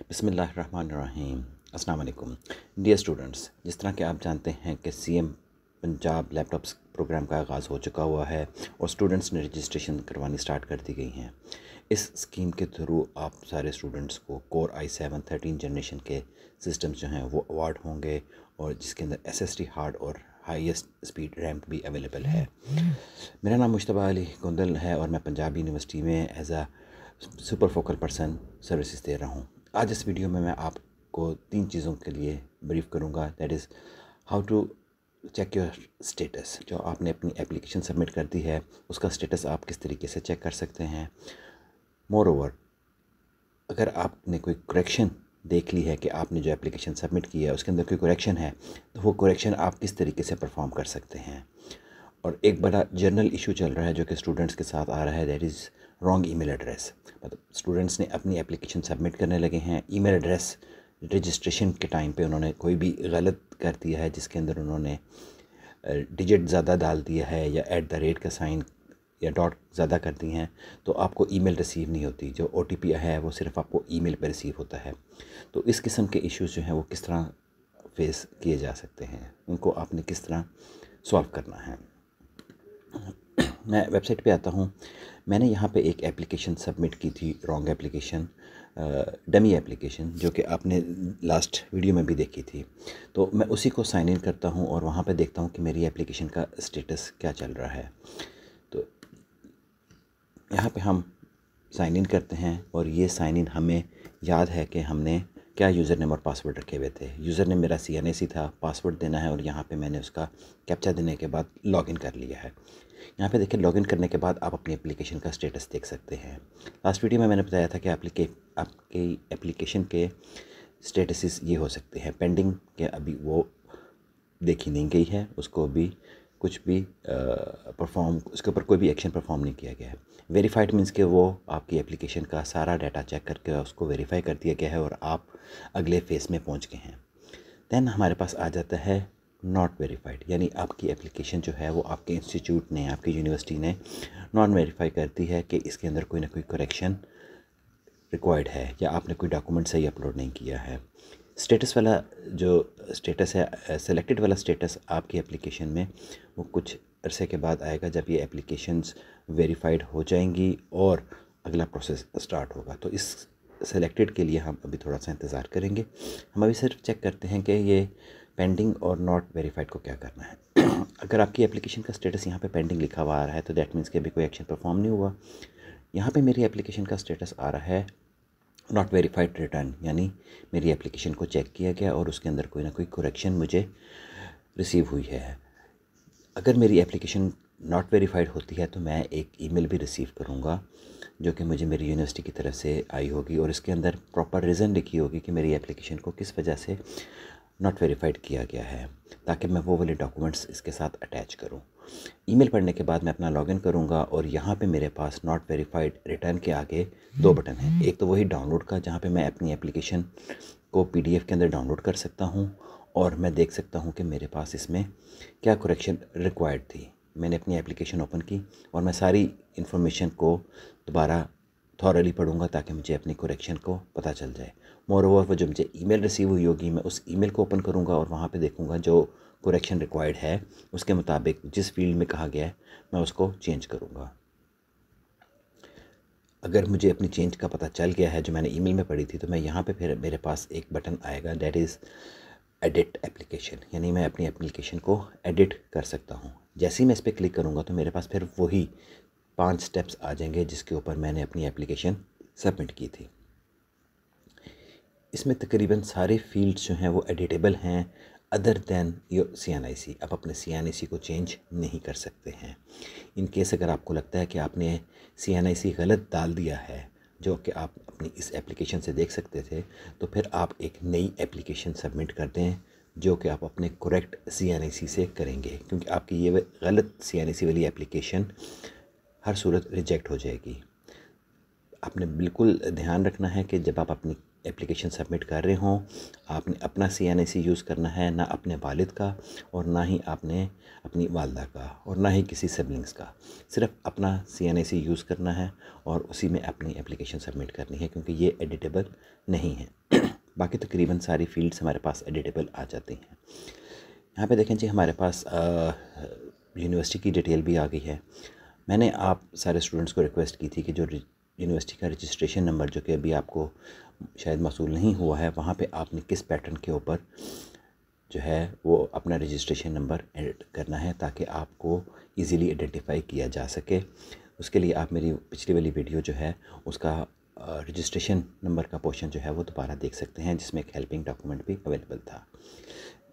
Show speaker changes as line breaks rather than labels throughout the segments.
बिस्मिल्लाहिर्रहमानिर्रहीम। अस्सलाम वालेकुम डियर स्टूडेंट्स, जिस तरह के आप जानते हैं कि सीएम पंजाब लैपटॉप्स प्रोग्राम का आगाज़ हो चुका हुआ है और स्टूडेंट्स ने रजिस्ट्रेशन करवानी स्टार्ट कर दी गई हैं। इस स्कीम के थ्रू आप सारे स्टूडेंट्स को कोर i7 13 जनरेशन के सिस्टम्स जो हैं वो अवार्ड होंगे और जिसके अंदर SSD हार्ड और हाईएस्ट स्पीड रैम भी अवेलेबल है। मेरा नाम मुश्तबा अली कुंदल है और मैं पंजाब यूनिवर्सिटी में एज आ सुपर फोकल पर्सन सर्विसेज दे रहा हूँ। आज इस वीडियो में मैं आपको 3 चीज़ों के लिए ब्रीफ करूँगा। That is how to check your status. जो आपने अपनी एप्लीकेशन सबमिट कर दी है उसका स्टेटस आप किस तरीके से चेक कर सकते हैं। मोर ओवर, अगर आपने कोई करेक्शन देख ली है कि आपने जो एप्लीकेशन सबमिट की है उसके अंदर कोई करेक्शन है तो वो करेक्शन आप किस तरीके से परफॉर्म कर सकते हैं। और एक बड़ा जर्नल इशू चल रहा है जो कि स्टूडेंट्स के साथ आ रहा है, that is wrong email address. मतलब स्टूडेंट्स ने अपनी एप्लीकेशन सबमिट करने लगे हैं, ईमेल एड्रेस रजिस्ट्रेशन के टाइम पे उन्होंने कोई भी गलत कर दिया है जिसके अंदर उन्होंने डिजिट ज़्यादा डाल दिया है या @ का साइन या डॉट ज़्यादा कर दी हैं तो आपको ईमेल रिसीव नहीं होती। जो OTP है वो सिर्फ आपको ईमेल पर रिसीव होता है। तो इस किस्म के इश्यूज़ जो हैं वो किस तरह फेस किए जा सकते हैं, उनको आपने किस तरह सॉल्व करना है। मैं वेबसाइट पे आता हूँ। मैंने यहाँ पे एक एप्लीकेशन सबमिट की थी, रॉन्ग एप्लीकेशन, डमी एप्लीकेशन, जो कि आपने लास्ट वीडियो में भी देखी थी। तो मैं उसी को साइन इन करता हूँ और वहाँ पे देखता हूँ कि मेरी एप्लीकेशन का स्टेटस क्या चल रहा है। तो यहाँ पे हम साइन इन करते हैं और ये साइन इन हमें याद है कि हमने क्या यूज़र नेम और पासवर्ड रखे हुए थे। यूज़र नेम मेरा CNAC था, पासवर्ड देना है और यहाँ पे मैंने उसका कैप्चा देने के बाद लॉगिन कर लिया है। यहाँ पे देखिए, लॉगिन करने के बाद आप अपनी एप्लीकेशन का स्टेटस देख सकते हैं। लास्ट वीडियो में मैंने बताया था कि आपके एप्लीकेशन के स्टेटसेस ये हो सकते हैं। पेंडिंग के अभी वो देखी नहीं गई है, उसको भी कुछ भी उसके ऊपर कोई भी एक्शन परफॉर्म नहीं किया गया है। वेरीफाइड मीन्स कि वो आपकी एप्लीकेशन का सारा डाटा चेक करके उसको वेरीफाई कर दिया गया है और आप अगले फेज़ में पहुंच गए हैं। दैन हमारे पास आ जाता है नॉट वेरीफाइड, यानी आपकी एप्लीकेशन जो है वो आपके इंस्टीट्यूट ने, आपकी यूनिवर्सिटी ने नॉन वेरीफाई कर दी है कि इसके अंदर कोई ना कोई करेक्शन रिक्वायर्ड है या आपने कोई डॉक्यूमेंट सही अपलोड नहीं किया है। स्टेटस वाला जो स्टेटस है, सेलेक्टेड वाला स्टेटस आपकी एप्लीकेशन में वो कुछ अरसे के बाद आएगा जब ये एप्लीकेशंस वेरीफाइड हो जाएंगी और अगला प्रोसेस स्टार्ट होगा। तो इस सेलेक्टेड के लिए हम अभी थोड़ा सा इंतज़ार करेंगे। हम अभी सिर्फ चेक करते हैं कि ये पेंडिंग और नॉट वेरीफाइड को क्या करना है। अगर आपकी एप्लीकेशन का स्टेटस यहाँ पे पेंडिंग लिखा हुआ आ रहा है तो दैट मीन्स कि अभी कोई एक्शन परफॉर्म नहीं हुआ। यहाँ पे मेरी एप्लीकेशन का स्टेटस आ रहा है नॉट वेरीफाइड रिटर्न, यानी मेरी एप्लीकेशन को चेक किया गया और उसके अंदर कोई ना कोई करेक्शन मुझे रिसीव हुई है। अगर मेरी एप्लीकेशन नॉट वेरीफाइड होती है तो मैं एक ईमेल भी रिसीव करूँगा जो कि मुझे मेरी यूनिवर्सिटी की तरफ से आई होगी और इसके अंदर प्रॉपर रीज़न लिखी होगी कि मेरी एप्लीकेशन को किस वजह से नॉट वेरीफाइड किया गया है, ताकि मैं वो वाले डॉक्यूमेंट्स इसके साथ अटैच करूँ। ईमेल पढ़ने के बाद मैं अपना लॉगिन करूँगा और यहाँ पे मेरे पास नॉट वेरीफाइड रिटर्न के आगे 2 बटन हैं। एक तो वही डाउनलोड का, जहाँ पे मैं अपनी एप्लीकेशन को PDF के अंदर डाउनलोड कर सकता हूँ और मैं देख सकता हूँ कि मेरे पास इसमें क्या करेक्शन रिक्वायर्ड थी। मैंने अपनी एप्लीकेशन ओपन की और मैं सारी इन्फॉर्मेशन को दोबारा थॉरली पढ़ूँगा ताकि मुझे अपनी करेक्शन को पता चल जाए। मोर ओवर, वो जो मुझे ईमेल रिसीव हुई होगी मैं उस ईमेल को ओपन करूँगा और वहाँ पे देखूँगा जो करेक्शन रिक्वायर्ड है उसके मुताबिक जिस फील्ड में कहा गया है मैं उसको चेंज करूँगा। अगर मुझे अपनी चेंज का पता चल गया है जो मैंने ईमेल में पढ़ी थी तो मैं यहाँ पे फिर मेरे पास एक बटन आएगा, दैट इज़ एडिट एप्लीकेशन, यानी मैं अपनी एप्लीकेशन को एडिट कर सकता हूँ। जैसे ही मैं इस पर क्लिक करूँगा तो मेरे पास फिर वही 5 स्टेप्स आ जाएंगे जिसके ऊपर मैंने अपनी एप्लीकेशन सबमिट की थी। इसमें तकरीबन सारे फील्ड्स जो हैं वो एडिटेबल हैं अदर दैन योर CNIC। आप अपने CNIC को चेंज नहीं कर सकते हैं। इन केस अगर आपको लगता है कि आपने CNIC गलत डाल दिया है जो कि आप अपनी इस एप्लीकेशन से देख सकते थे, तो फिर आप एक नई एप्लीकेशन सबमिट कर दें जो कि आप अपने करेक्ट CNIC से करेंगे, क्योंकि आपकी ये गलत CNIC वाली एप्लीकेशन हर सूरत रिजेक्ट हो जाएगी। आपने बिल्कुल ध्यान रखना है कि जब आप अपनी एप्लीकेशन सबमिट कर रहे हों, आपने अपना CNIC यूज़ करना है, ना अपने वालिद का और ना ही आपने अपनी वालदा का और ना ही किसी सिबलिंग्स का। सिर्फ अपना CNIC यूज़ करना है और उसी में अपनी एप्लीकेशन सबमिट करनी है, क्योंकि ये एडिटेबल नहीं है। बाकी तकरीबन सारी फील्ड्स हमारे पास एडिटेबल आ जाती हैं। यहाँ पे देखें जी, हमारे पास यूनिवर्सिटी की डिटेल भी आ गई है। मैंने आप सारे स्टूडेंट्स को रिक्वेस्ट की थी कि जो यूनिवर्सिटी का रजिस्ट्रेशन नंबर जो कि अभी आपको शायद मौसूल नहीं हुआ है, वहाँ पे आपने किस पैटर्न के ऊपर जो है वो अपना रजिस्ट्रेशन नंबर ऐड करना है, ताकि आपको इजीली आइडेंटिफाई किया जा सके। उसके लिए आप मेरी पिछली वाली वीडियो जो है उसका रजिस्ट्रेशन नंबर का पोर्शन जो है वो दोबारा देख सकते हैं, जिसमें एक हेल्पिंग डॉक्यूमेंट भी अवेलेबल था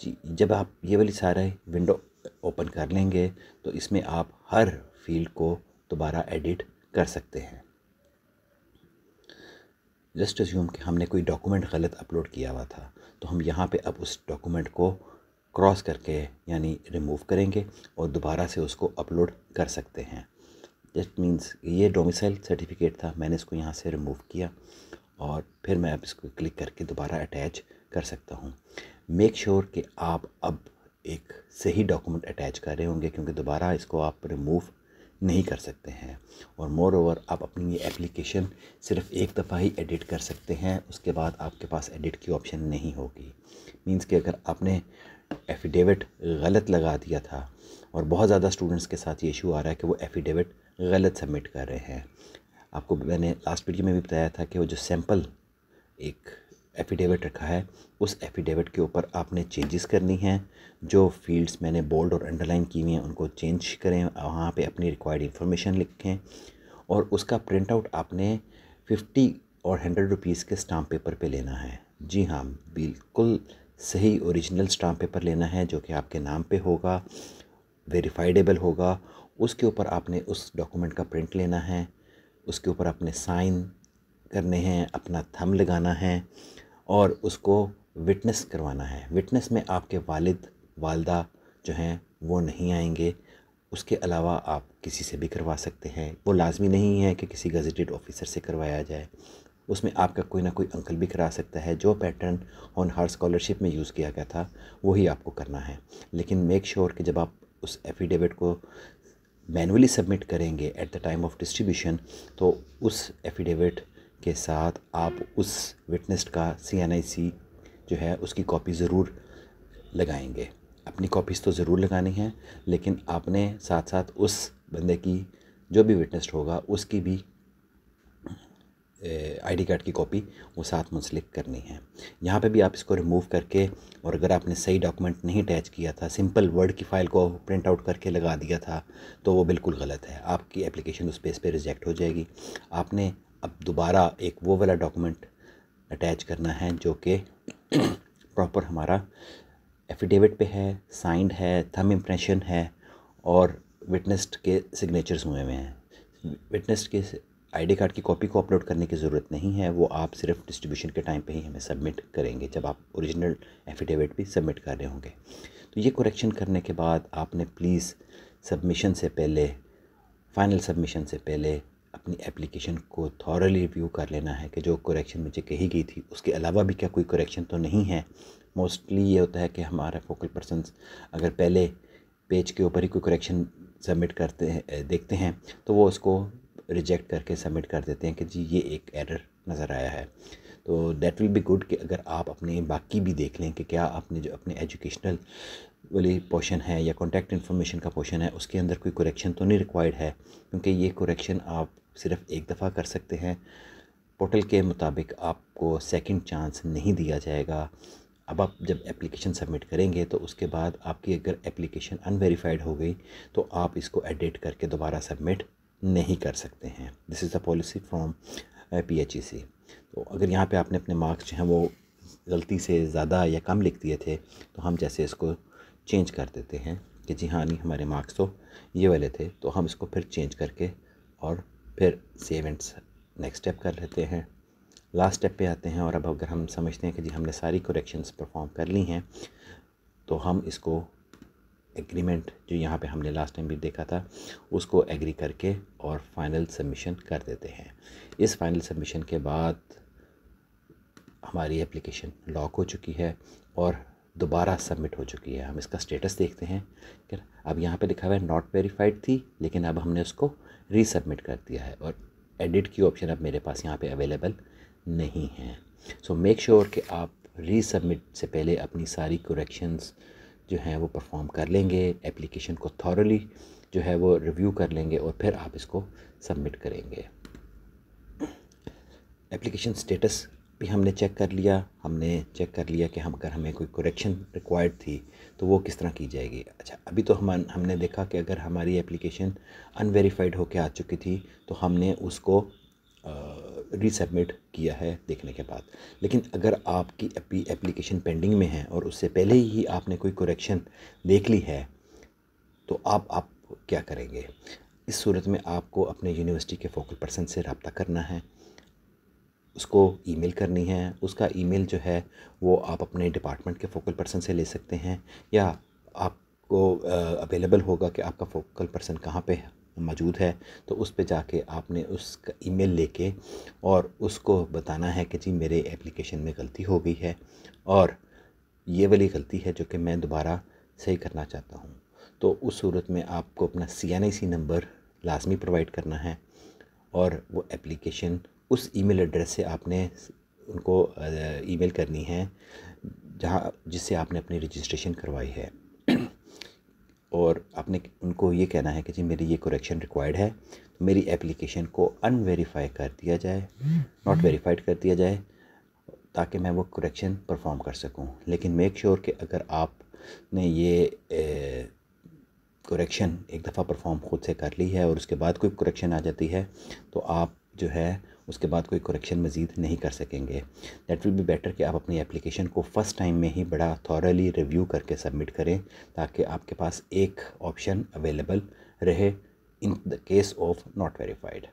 जी। जब आप ये वाली सारे विंडो ओपन कर लेंगे तो इसमें आप हर फील्ड को दोबारा एडिट कर सकते हैं। जस्ट अज्यूम कि हमने कोई डॉक्यूमेंट गलत अपलोड किया हुआ था, तो हम यहाँ पे अब उस डॉक्यूमेंट को क्रॉस करके यानी रिमूव करेंगे और दोबारा से उसको अपलोड कर सकते हैं। जस्ट मीन्स ये डोमिसाइल सर्टिफिकेट था, मैंने इसको यहाँ से रिमूव किया और फिर मैं अब इसको क्लिक करके दोबारा अटैच कर सकता हूँ। मेक श्योर कि आप अब एक सही डॉक्यूमेंट अटैच कर रहे होंगे, क्योंकि दोबारा इसको आप रिमूव नहीं कर सकते हैं। और मोर ओवर आप अपनी ये एप्लीकेशन सिर्फ एक दफ़ा ही एडिट कर सकते हैं, उसके बाद आपके पास एडिट की ऑप्शन नहीं होगी। मींस कि अगर आपने एफिडेविट गलत लगा दिया था, और बहुत ज़्यादा स्टूडेंट्स के साथ ये इशू आ रहा है कि वो एफिडेविट गलत सबमिट कर रहे हैं। आपको मैंने लास्ट वीडियो में भी बताया था कि वो जो सैम्पल एक एफिडेविट रखा है, उस एफिडेविट के ऊपर आपने चेंजेस करनी हैं। जो फील्ड्स मैंने बोल्ड और अंडरलाइन की हुई हैं उनको चेंज करें, वहाँ पे अपनी रिक्वायर्ड इन्फॉर्मेशन लिखें और उसका प्रिंट आउट आपने 50 और 100 रुपीज़ के स्टाम्प पेपर पे लेना है। जी हाँ, बिल्कुल सही ओरिजिनल स्टाम्प पेपर लेना है, जो कि आपके नाम पे होगा, वेरीफाइडेबल होगा। उसके ऊपर आपने उस डॉक्यूमेंट का प्रिंट लेना है, उसके ऊपर आपने साइन करने हैं, अपना थंब लगाना है और उसको विटनेस करवाना है। विटनेस में आपके वालिद वालदा जो हैं वो नहीं आएंगे, उसके अलावा आप किसी से भी करवा सकते हैं। वो लाजमी नहीं है कि किसी गज़ेटेड ऑफिसर से करवाया जाए, उसमें आपका कोई ना कोई अंकल भी करा सकता है। जो पैटर्न होनहार स्कॉलरशिप में यूज़ किया गया था वही आपको करना है। लेकिन मेक श्योर कि जब आप उस एफिडेविट को मैनुअली सबमिट करेंगे at the time of distribution, तो उस एफिडेविट के साथ आप उस विटनेस का CNIC जो है उसकी कॉपी ज़रूर लगाएंगे। अपनी कॉपीज़ तो ज़रूर लगानी है, लेकिन आपने साथ साथ उस बंदे की जो भी विटनेस्ड होगा उसकी भी ID कार्ड की कॉपी वो साथ मुंसलिक करनी है। यहाँ पे भी आप इसको रिमूव करके, और अगर आपने सही डॉक्यूमेंट नहीं अटैच किया था, सिंपल वर्ड की फ़ाइल को प्रिंट आउट करके लगा दिया था, तो वो बिल्कुल गलत है। आपकी एप्लीकेशन उस बेस पे रिजेक्ट हो जाएगी। आपने अब दोबारा एक वो वाला डॉक्यूमेंट अटैच करना है जो कि प्रॉपर हमारा एफिडेविट पे है, साइंड है, थंब इम्प्रेशन है और विटनेस्ड के सिग्नेचर्स हुए हुए हैं। विटनेस्ड के ID कार्ड की कॉपी को अपलोड करने की ज़रूरत नहीं है, वो आप सिर्फ डिस्ट्रीब्यूशन के टाइम पे ही हमें सबमिट करेंगे, जब आप ओरिजिनल एफिडेविट भी सबमिट कर रहे होंगे। तो ये करेक्शन करने के बाद आपने प्लीज़ सबमिशन से पहले, फ़ाइनल सबमिशन से पहले अपनी एप्लीकेशन को थॉरली रिव्यू कर लेना है कि जो करेक्शन मुझे कही गई थी उसके अलावा भी क्या कोई करेक्शन तो नहीं है। मोस्टली ये होता है कि हमारा फोकल पर्सन्स अगर पहले पेज के ऊपर ही कोई करेक्शन सबमिट करते हैं, देखते हैं, तो वो उसको रिजेक्ट करके सबमिट कर देते हैं कि जी ये एक एरर नज़र आया है। तो दैट विल बी गुड कि अगर आप अपने बाकी भी देख लें कि क्या आपने जो अपने एजुकेशनल वाली पोर्शन है या कॉन्टैक्ट इन्फॉर्मेशन का पोर्शन है उसके अंदर कोई करेक्शन तो नहीं रिक्वायर्ड है, क्योंकि ये करेक्शन आप सिर्फ एक दफ़ा कर सकते हैं। पोर्टल के मुताबिक आपको सेकंड चांस नहीं दिया जाएगा। अब आप जब एप्लीकेशन सबमिट करेंगे तो उसके बाद आपकी अगर एप्लीकेशन अनवेरीफाइड हो गई तो आप इसको एडिट करके दोबारा सबमिट नहीं कर सकते हैं। This is the policy from PHEC। तो अगर यहाँ पे आपने अपने मार्क्स जो हैं वो गलती से ज़्यादा या कम लिख दिए थे, तो हम जैसे इसको चेंज कर देते हैं कि जी हाँ नहीं, हमारे मार्क्स तो ये वाले थे, तो हम इसको फिर चेंज करके और फिर सेव एंड नेक्स्ट स्टेप कर लेते हैं। लास्ट स्टेप पे आते हैं और अब अगर हम समझते हैं कि जी हमने सारी करेक्शंस परफॉर्म कर ली हैं, तो हम इसको एग्रीमेंट जो यहाँ पे हमने लास्ट टाइम भी देखा था उसको एग्री करके और फाइनल सबमिशन कर देते हैं। इस फाइनल सबमिशन के बाद हमारी एप्लीकेशन लॉक हो चुकी है और दोबारा सबमिट हो चुकी है। हम इसका स्टेटस देखते हैं कि अब यहाँ पे लिखा हुआ है नॉट वेरीफाइड थी, लेकिन अब हमने उसको रीसबमिट कर दिया है और एडिट की ऑप्शन अब मेरे पास यहाँ पे अवेलेबल नहीं है। सो मेक श्योर कि आप रीसबमिट से पहले अपनी सारी करेक्शंस जो हैं वो परफॉर्म कर लेंगे, एप्लीकेशन को थॉरली जो है वो रिव्यू कर लेंगे और फिर आप इसको सबमिट करेंगे। एप्लीकेशन स्टेटस भी हमने चेक कर लिया, कि अगर हमें कोई करेक्शन रिक्वायर्ड थी तो वो किस तरह की जाएगी। अच्छा, अभी तो हमने देखा कि अगर हमारी एप्लीकेशन अनवेरीफाइड होके आ चुकी थी तो हमने उसको रीसबमिट किया है देखने के बाद। लेकिन अगर आपकी एप्लीकेशन पेंडिंग में है और उससे पहले ही आपने कोई करेक्शन देख ली है तो आप क्या करेंगे। इस सूरत में आपको अपने यूनिवर्सिटी के फोकल पर्सन से रब्ता करना है, उसको ईमेल करनी है। उसका ईमेल जो है वो आप अपने डिपार्टमेंट के फोकल पर्सन से ले सकते हैं, या आपको अवेलेबल होगा कि आपका फोकल पर्सन कहाँ पे मौजूद है, तो उस पे जाके आपने उसका ईमेल लेके और उसको बताना है कि जी मेरे एप्लीकेशन में गलती हो गई है और ये वाली गलती है जो कि मैं दोबारा सही करना चाहता हूँ। तो उस सूरत में आपको अपना CNIC नंबर लाजमी प्रोवाइड करना है और वो एप्लीकेशन उस ईमेल एड्रेस से आपने उनको ईमेल करनी है जिससे आपने अपनी रजिस्ट्रेशन करवाई है और आपने उनको ये कहना है कि जी मेरी ये करेक्शन रिक्वायर्ड है, तो मेरी एप्लीकेशन को अनवेरीफाई कर दिया जाए, नॉट वेरीफाइड कर दिया जाए, ताकि मैं वो करेक्शन परफॉर्म कर सकूं। लेकिन मेक श्योर कि अगर आपने ये करेक्शन एक दफ़ा परफॉर्म ख़ुद से कर ली है और उसके बाद कोई करेक्शन आ जाती है तो आप जो है उसके बाद कोई करेक्शन मज़ीद नहीं कर सकेंगे। दैट विल बी बेटर कि आप अपनी एप्लीकेशन को फ़र्स्ट टाइम में ही बड़ा थॉरली रिव्यू करके सबमिट करें, ताकि आपके पास एक ऑप्शन अवेलेबल रहे in the case of not verified.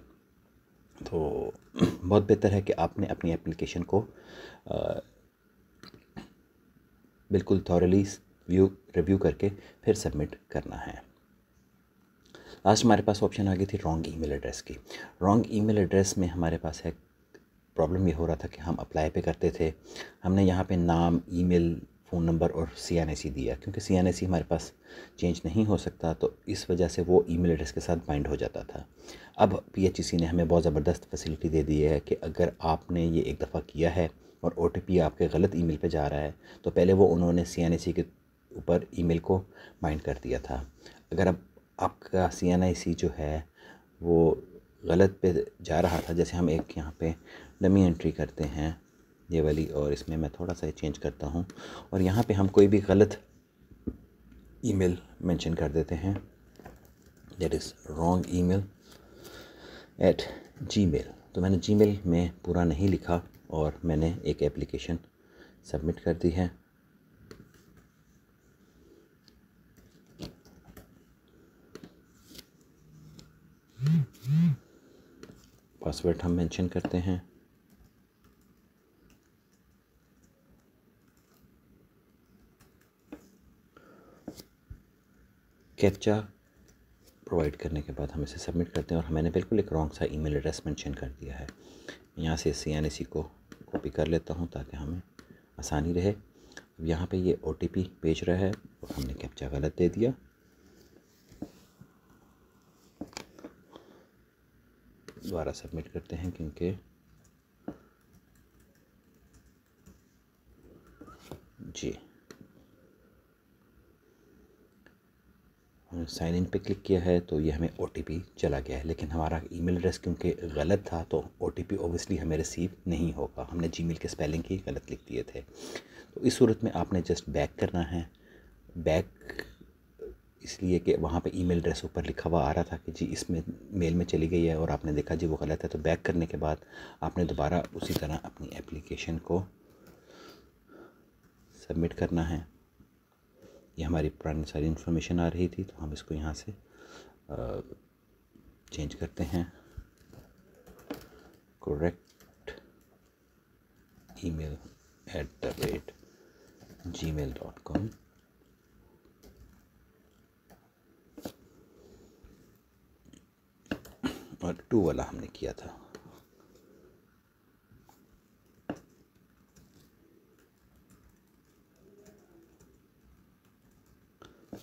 तो बहुत बेहतर है कि आपने अपनी एप्लीकेशन को बिल्कुल थॉरली रिव्यू करके फिर सबमिट करना है। लास्ट हमारे पास ऑप्शन आ गई थी रॉन्ग ईमेल एड्रेस की। रॉन्ग ईमेल एड्रेस में हमारे पास है प्रॉब्लम ये हो रहा था कि हम अप्लाई पे करते थे, हमने यहाँ पे नाम, ईमेल, फ़ोन नंबर और CNIC दिया, क्योंकि CNIC हमारे पास चेंज नहीं हो सकता तो इस वजह से वो ईमेल एड्रेस के साथ बाइंड हो जाता था। अब PHEC ने हमें बहुत ज़बरदस्त फैसिलिटी दे दी है कि अगर आपने ये एक दफ़ा किया है और OTP आपके गलत ईमेल पे जा रहा है तो पहले वो उन्होंने CNIC के ऊपर ईमेल को बाइंड कर दिया था। अगर अब आपका CNIC जो है वो गलत पे जा रहा था, जैसे हम एक यहाँ पे डमी एंट्री करते हैं ये वाली, और इसमें मैं थोड़ा सा चेंज करता हूँ और यहाँ पे हम कोई भी गलत ईमेल मेंशन कर देते हैं, that is wrong email eight Gmail। तो मैंने Gmail में पूरा नहीं लिखा और मैंने एक एप्लीकेशन सबमिट कर दी है। पासवर्ड हम मेंशन करते हैं, कैप्चा प्रोवाइड करने के बाद हम इसे सबमिट करते हैं और मैंने बिल्कुल एक रॉन्ग सा ईमेल एड्रेस मेंशन कर दिया है। यहाँ से CNIC को कॉपी कर लेता हूँ ताकि हमें आसानी रहे। अब यहाँ पे ये OTP भेज रहा है और हमने कैप्चा गलत दे दिया। दोबारा सबमिट करते हैं क्योंकि जी साइन इन पे क्लिक किया है तो ये हमें OTP चला गया है, लेकिन हमारा ईमेल एड्रेस क्योंकि गलत था तो OTP ओबियसली हमें रिसीव नहीं होगा। हमने Gmail के स्पेलिंग ही गलत लिख दिए थे। तो इस सूरत में आपने जस्ट बैक करना है। बैक इसलिए कि वहाँ पे ईमेल एड्रेस ऊपर लिखा हुआ आ रहा था कि जी इसमें मेल में चली गई है और आपने देखा जी वो गलत है, तो बैक करने के बाद आपने दोबारा उसी तरह अपनी एप्लीकेशन को सबमिट करना है। ये हमारी पुरानी सारी इन्फॉर्मेशन आ रही थी तो हम इसको यहाँ से चेंज करते हैं, करेक्ट email @gmail.com। और 2 वाला हमने किया था।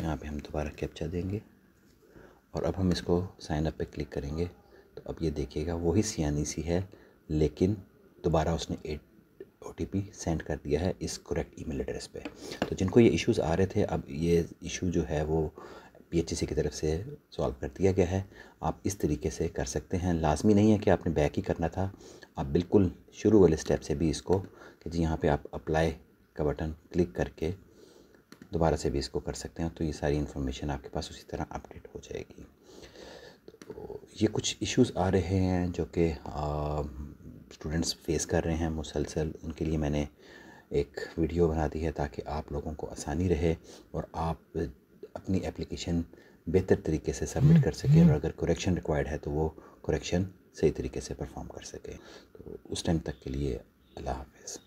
यहाँ पे हम दोबारा कैप्चा देंगे और अब हम इसको साइन अप पे क्लिक करेंगे। तो अब ये देखिएगा वही सियानी सी है, लेकिन दोबारा उसने OTP सेंड कर दिया है इस करेक्ट ईमेल एड्रेस पे। तो जिनको ये इश्यूज़ आ रहे थे, अब ये इशू जो है वो PHC की तरफ से सॉल्व कर दिया गया है। आप इस तरीके से कर सकते हैं। लाजमी नहीं है कि आपने बैक ही करना था, आप बिल्कुल शुरू वाले स्टेप से भी इसको कि जी यहाँ पे आप अप्लाई का बटन क्लिक करके दोबारा से भी इसको कर सकते हैं। तो ये सारी इन्फॉर्मेशन आपके पास उसी तरह अपडेट हो जाएगी। तो ये कुछ इश्यूज़ आ रहे हैं जो कि स्टूडेंट्स फेस कर रहे हैं मुसलसल, उनके लिए मैंने एक वीडियो बना दी है ताकि आप लोगों को आसानी रहे और आप अपनी एप्लीकेशन बेहतर तरीके से सबमिट कर सकें, और अगर करेक्शन रिक्वायर्ड है तो वो करेक्शन सही तरीके से परफॉर्म कर सकें। तो उस टाइम तक के लिए अल्लाह हाफ़िज़।